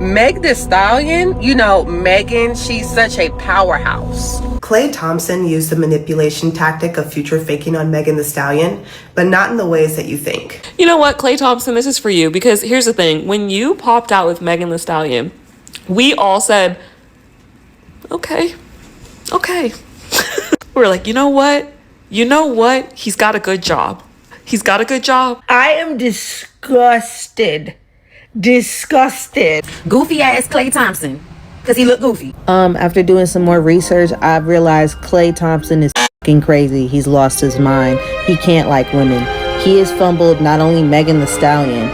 Megan Thee Stallion, you know, Megan, she's such a powerhouse. Klay Thompson used the manipulation tactic of future faking on Megan Thee Stallion, but not in the ways that you think. You know what, Klay Thompson, this is for you, because here's the thing. When you popped out with Megan Thee Stallion, we all said, okay. We're like, you know what? He's got a good job. I am disgusted. Goofy ass Klay Thompson, because he looked goofy. After doing some more research, I've realized Klay Thompson is fucking crazy. He's lost his mind. He can't like women. He has fumbled not only Megan Thee Stallion,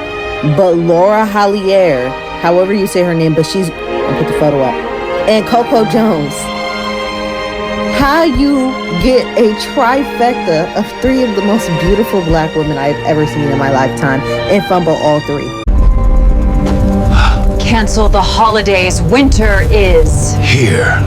but Laura Hallier, however you say her name, but I'll put the photo up, and Coco Jones. How you get a trifecta of three of the most beautiful black women I've ever seen in my lifetime and fumble all three? Cancel the holidays. Winter is here.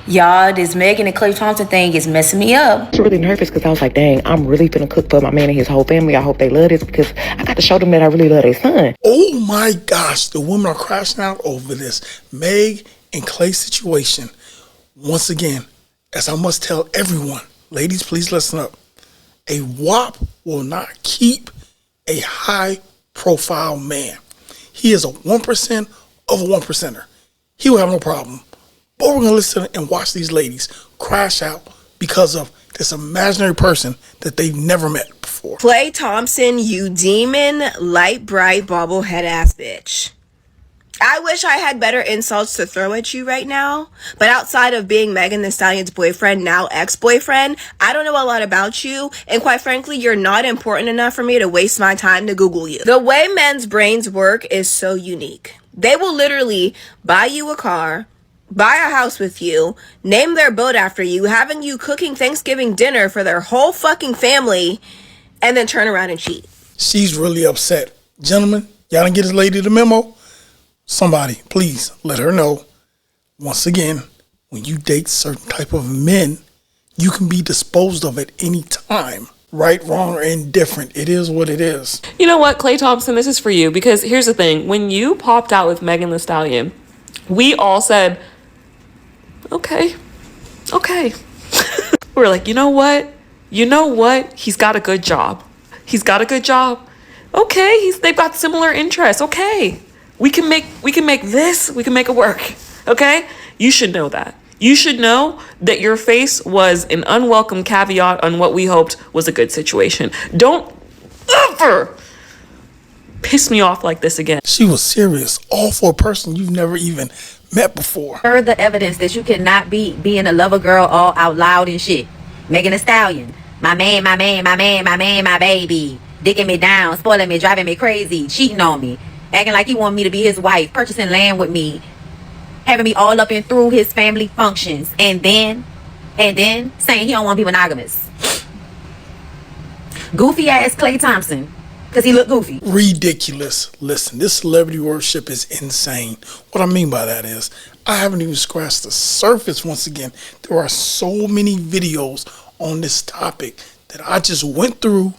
Y'all, this Megan and Klay Thompson thing is messing me up. I was really nervous because I was like, dang, I'm really finna cook for my man and his whole family. I hope they love this because I got to show them that I really love their son. Oh my gosh, the women are crashing out over this Megg and Klay situation. Once again, as I must tell everyone, ladies, please listen up. A WAP will not keep a high-profile man. He is a 1% of a 1%er. He will have no problem. But we're going to listen and watch these ladies crash out because of this imaginary person that they've never met before. Klay Thompson, you demon, light bright, bobblehead ass bitch. I wish I had better insults to throw at you right now, but outside of being Megan Thee Stallion's boyfriend, now ex-boyfriend, I don't know a lot about you, and quite frankly, you're not important enough for me to waste my time to Google you. The way men's brains work is so unique. They will literally buy you a car, buy a house with you, name their boat after you, having you cooking Thanksgiving dinner for their whole fucking family, and then turn around and cheat. She's really upset. Gentlemen, y'all didn't get this lady the memo? Somebody, please let her know. Once again, when you date certain type of men, you can be disposed of at any time. Right, wrong, or indifferent. It is what it is. You know what, Klay Thompson, this is for you, because here's the thing. When you popped out with Megan Thee Stallion, we all said, okay. We're like, you know what? He's got a good job. Okay, they've got similar interests. Okay. We can make it work. Okay? You should know that. You should know that your face was an unwelcome caveat on what we hoped was a good situation. Don't ever piss me off like this again. She was serious, all for a person you've never even met before. Heard the evidence that you cannot be being a lover girl all out loud and shit. Megan Thee Stallion, my man, my baby, dicking me down, spoiling me, driving me crazy, cheating on me, acting like he want me to be his wife, purchasing land with me, having me all up and through his family functions, and then saying he don't want to be monogamous. Goofy ass Klay Thompson, because he look goofy. Ridiculous. Listen, this celebrity worship is insane. What I mean by that is, I haven't even scratched the surface. Once again, there are so many videos on this topic that I just went through,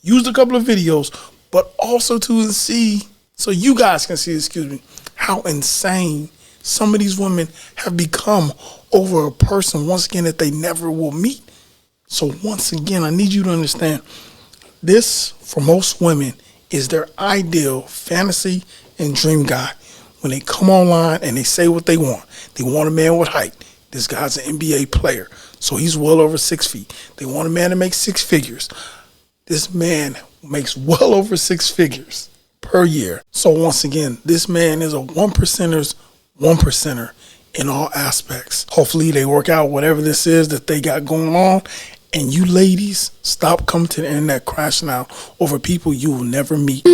used a couple of videos, but also to see, so you guys can see, how insane some of these women have become over a person, once again, that they never will meet. So once again, I need you to understand, this, for most women, is their ideal fantasy and dream guy. When they come online and they say what they want a man with height. This guy's an NBA player, so he's well over 6 feet. They want a man to make 6 figures. This man makes well over 6 figures per year. So once again, this man is a 1%er's 1%er in all aspects. Hopefully they work out whatever this is that they got going on. And you ladies, stop coming to the internet crashing out over people you will never meet.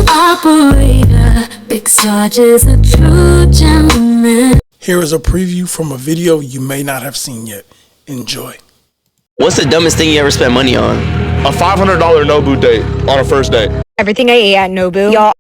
Operator, Big Sarge is a true gentleman. Here is a preview from a video you may not have seen yet. Enjoy. What's the dumbest thing you ever spent money on? A $500 Nobu date on a first date. Everything I ate at Nobu. Y'all.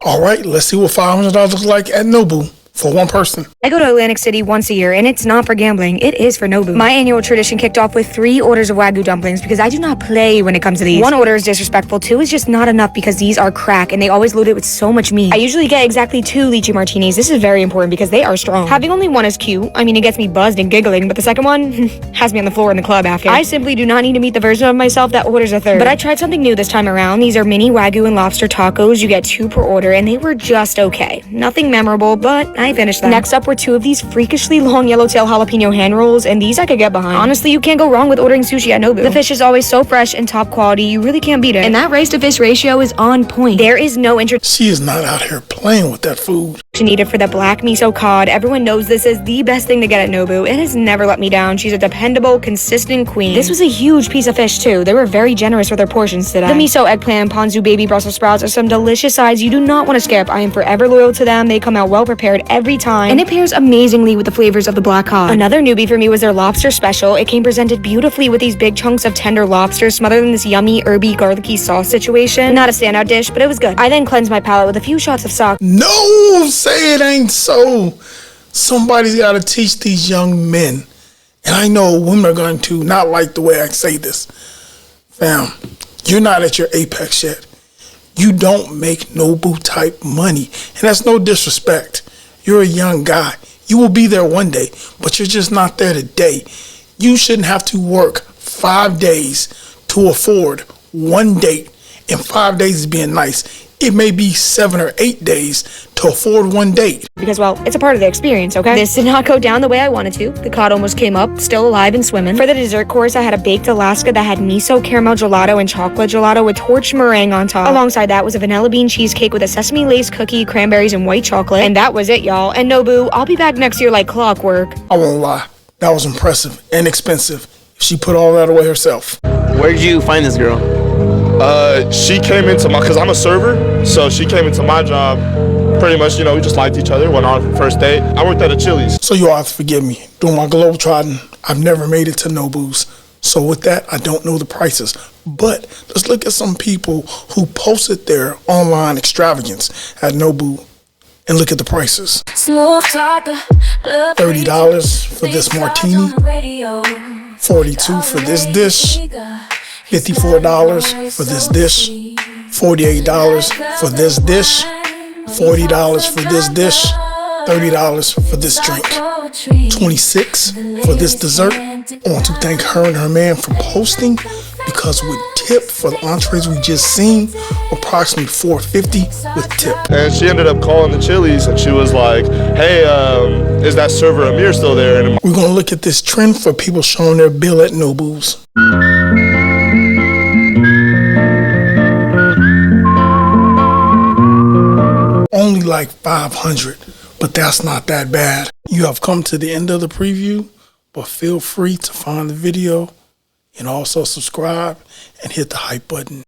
All right, let's see what $500 looks like at Nobu for one person. I go to Atlantic City once a year, and it's not for gambling. It is for Nobu. My annual tradition kicked off with 3 orders of Wagyu dumplings because I do not play when it comes to these. 1 order is disrespectful, 2 is just not enough because these are crack, and they always load it with so much meat. I usually get exactly 2 lychee martinis. This is very important because they are strong. Having only 1 is cute. I mean, it gets me buzzed and giggling, but the second one has me on the floor in the club after. I simply do not need to meet the version of myself that orders a 3rd. But I tried something new this time around. These are mini Wagyu and lobster tacos. You get 2 per order, and they were just okay. Nothing memorable, but I finished them. Next up were 2 of these freakishly long yellowtail jalapeno hand rolls, and these I could get behind. Honestly, you can't go wrong with ordering sushi at Nobu. The fish is always so fresh and top quality, you really can't beat it. And that rice to fish ratio is on point. There is no She is not out here playing with that food. Needed for the black miso cod. Everyone knows this is the best thing to get at Nobu. It has never let me down. She's a dependable, consistent queen. This was a huge piece of fish too. They were very generous with their portions today. The miso, eggplant, ponzu, baby Brussels sprouts are some delicious sides you do not want to skip. I am forever loyal to them. They come out well prepared every time, and it pairs amazingly with the flavors of the black cod. Another newbie for me was their lobster special. It came presented beautifully with these big chunks of tender lobster smothered in this yummy, herby, garlicky sauce situation. Not a standout dish, but it was good. I then cleansed my palate with a few shots of sake. No, say it ain't so. Somebody's got to teach these young men. And I know women are going to not like the way I say this. Fam, you're not at your apex yet. You don't make Nobu type money. And that's no disrespect. You're a young guy. You will be there one day, but you're just not there today. You shouldn't have to work 5 days to afford 1 date. And 5 days is being nice. It may be 7 or 8 days to afford 1 date. Because, well, it's a part of the experience, okay? This did not go down the way I wanted to. The cod almost came up, still alive and swimming. For the dessert course, I had a baked Alaska that had miso caramel gelato and chocolate gelato with torched meringue on top. Alongside that was a vanilla bean cheesecake with a sesame lace cookie, cranberries, and white chocolate. And that was it, y'all. And Nobu, I'll be back next year like clockwork. I won't lie. That was impressive and expensive. She put all that away herself. Where'd you find this girl? She came into my, cause I'm a server, so she came into my job. Pretty much, we just liked each other, went on first date. I worked at a Chili's. So you all have to forgive me. Doing my globetrotting, I've never made it to Nobu's. So with that, I don't know the prices. But let's look at some people who posted their online extravagance at Nobu and look at the prices. $30 for this martini, $42 for this dish, $54 for this dish, $48 for this dish, $40 for this dish, $30 for this drink, $26 for this dessert. I want to thank her and her man for posting, because with tip for the entrees we just seen, approximately $4.50 with tip. And she ended up calling the Chili's and she was like, hey, is that server Amir still there? And we're going to look at this trend for people showing their bill at Nobu's. Only like 500, but that's not that bad. You have come to the end of the preview, but feel free to find the video and also subscribe and hit the hype button.